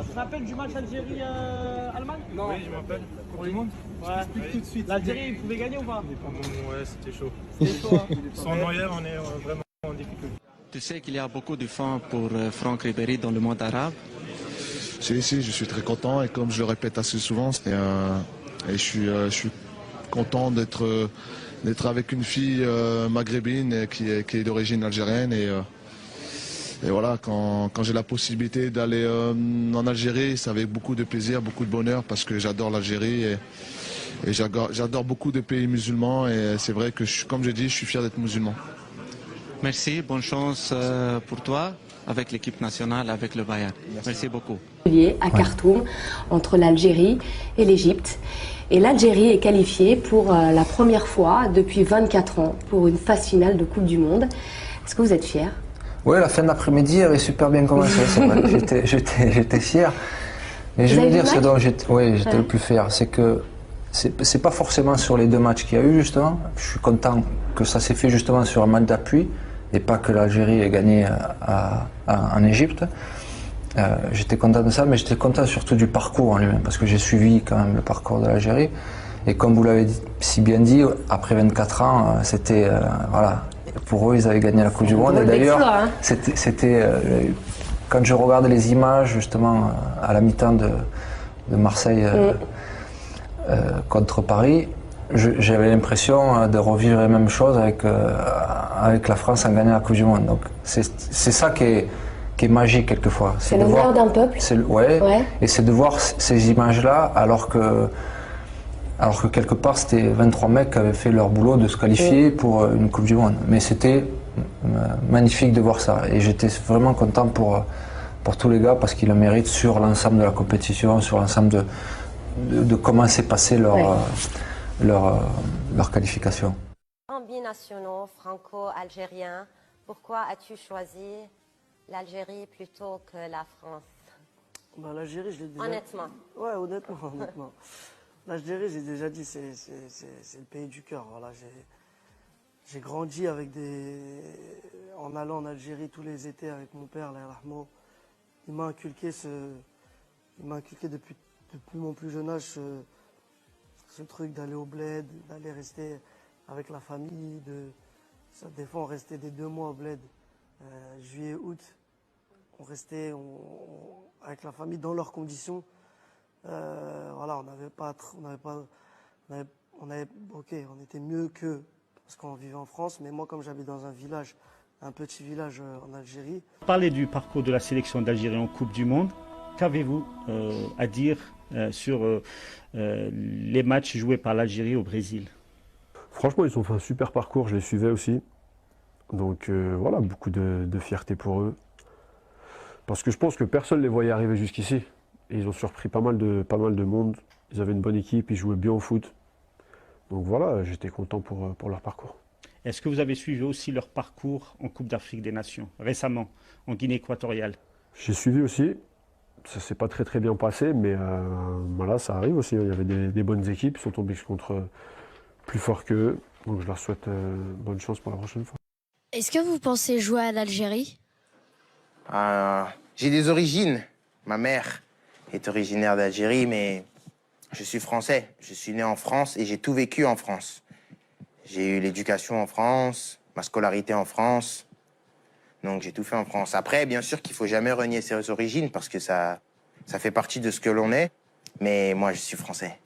Tu te rappelles du match Algérie-Allemagne? Non. Oui, je m'appelle. Pour le monde. Ouais. Je t'explique tout de suite. L'Algérie, il pouvait gagner ou pas? Ouais, c'était chaud. C'était chaud, hein. Sans Neuer, on est vraiment en difficulté. Tu sais qu'il y a beaucoup de fans pour Franck Ribéry dans le monde arabe. Si, je suis très content et comme je le répète assez souvent, et je suis content d'être avec une fille maghrébine qui est d'origine algérienne et voilà, quand j'ai la possibilité d'aller en Algérie, c'est avec beaucoup de plaisir, beaucoup de bonheur parce que j'adore l'Algérie et j'adore beaucoup de pays musulmans et c'est vrai que comme je dis, je suis fier d'être musulman. Merci, bonne chance pour toi avec l'équipe nationale, avec le Bayern. Merci beaucoup. À Khartoum, entre l'Algérie et l'Égypte. Et l'Algérie est qualifiée pour la première fois depuis 24 ans pour une phase finale de Coupe du Monde. Est-ce que vous êtes fiers? Oui, la fin d'après-midi avait super bien commencé, c'est vrai. J'étais fier. Mais je veux dire, ce dont j'étais le plus fier, c'est que c'est pas forcément sur les deux matchs qu'il y a eu, justement. Je suis content que ça s'est fait justement sur un match d'appui et pas que l'Algérie ait gagné en Égypte. J'étais content de ça, mais j'étais content surtout du parcours en lui-même, parce que j'ai suivi quand même le parcours de l'Algérie. Et comme vous l'avez si bien dit, après 24 ans, c'était voilà, pour eux, ils avaient gagné la Coupe du Monde. Et d'ailleurs, quand je regardais les images justement à la mi-temps de Marseille contre Paris, j'avais l'impression de revivre les mêmes choses avec la France en gagnant la Coupe du Monde. Donc c'est ça qui est magique quelquefois. C'est l'honneur d'un peuple. Et c'est de voir ces images-là alors que quelque part c'était 23 mecs qui avaient fait leur boulot de se qualifier pour une Coupe du Monde. Mais c'était magnifique de voir ça. Et j'étais vraiment content pour tous les gars parce qu'ils le méritent sur l'ensemble de la compétition, sur l'ensemble de comment s'est passé leur qualification. En binationaux franco-algériens, pourquoi as-tu choisi l'Algérie plutôt que la France? L'Algérie, je l'ai déjà... Honnêtement. Ouais, honnêtement. L'Algérie, j'ai déjà dit, c'est le pays du cœur. Voilà, j'ai grandi en allant en Algérie tous les étés avec mon père, là, Rahmo. Il m'a inculqué depuis mon plus jeune âge ce truc d'aller au bled, d'aller rester avec la famille. Des fois, on restait des 2 mois au bled. Juillet, août, on restait avec la famille dans leurs conditions. Voilà, on était mieux qu'eux parce qu'on vivait en France. Mais moi, comme j'habite dans un petit village en Algérie. Parlez du parcours de la sélection d'Algérie en Coupe du Monde. Qu'avez-vous à dire sur les matchs joués par l'Algérie au Brésil? Franchement, ils ont fait un super parcours, je les suivais aussi. Donc voilà, beaucoup de fierté pour eux. Parce que je pense que personne ne les voyait arriver jusqu'ici. Et ils ont surpris pas mal de monde. Ils avaient une bonne équipe, ils jouaient bien au foot. Donc voilà, j'étais content pour leur parcours. Est-ce que vous avez suivi aussi leur parcours en Coupe d'Afrique des Nations, récemment, en Guinée équatoriale? J'ai suivi aussi. Ça s'est pas très bien passé, mais voilà, ça arrive aussi. Il y avait des bonnes équipes, ils sont tombés contre plus forts qu'eux. Donc je leur souhaite bonne chance pour la prochaine fois. Est-ce que vous pensez jouer à l'Algérie? J'ai des origines. Ma mère est originaire d'Algérie, mais je suis français. Je suis né en France et j'ai tout vécu en France. J'ai eu l'éducation en France, ma scolarité en France. Donc j'ai tout fait en France. Après, bien sûr qu'il faut jamais renier ses origines parce que ça fait partie de ce que l'on est. Mais moi, je suis français.